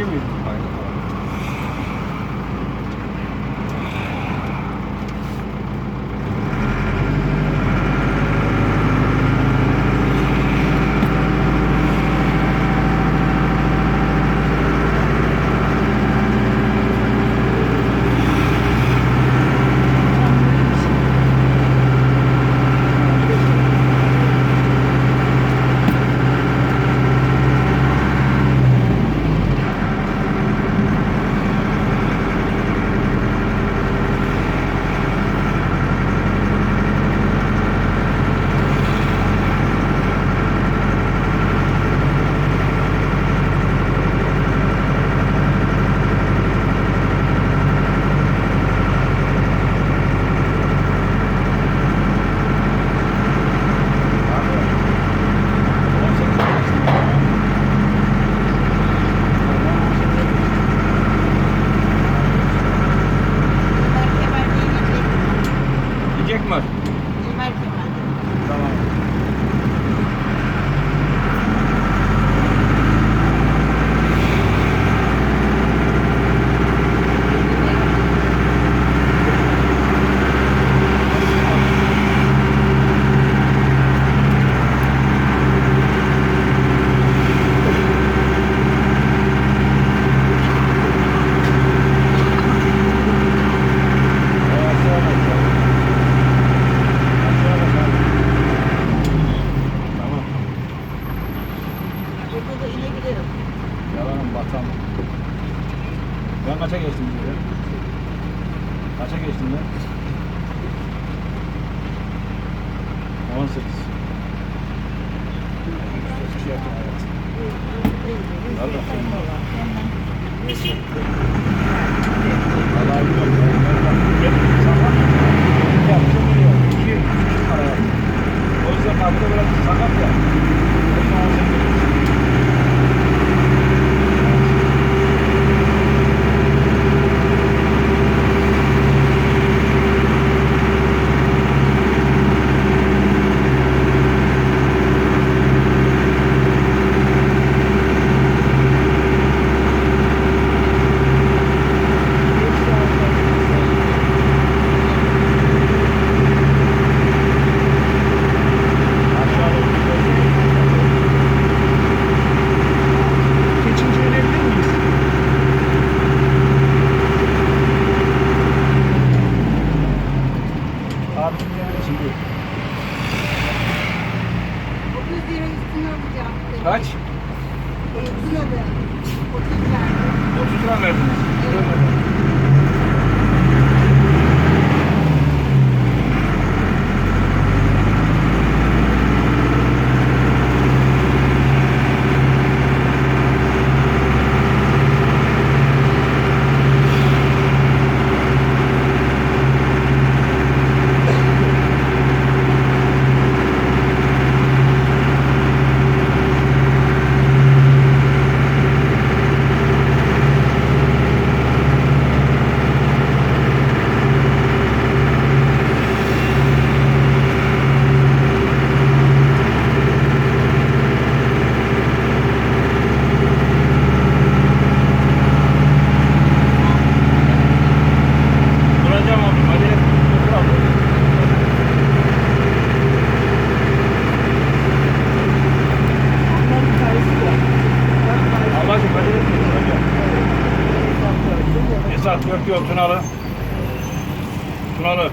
Öyle miydi? Aynen. Yiyecek mi? Ömer Kemal. Tamam. Tamam. Burada da inebilirim. Yalanım batam. Ben kaça geçtim diyor? Kaça geçtim ben? 18. Bir şey yapma hayat. Al bakayım. Vallahi bilmiyorum. Sakat. Yaptım diyor. 2 para yaptım. O yüzden kapıda biraz sakat ya. O yüzden 18. Geçince ölebilir miyiz? Abi şimdi 900 lira üstüne alacağım. kaç? Sınadı. 30 verdi. 30 lira verdiniz. Duracağım abi. Hadi. Dur abi. Ondan bir tanesi de. Ablacığım hadi. Duracağım. Esat 4 yol Tunalı. Tunalı.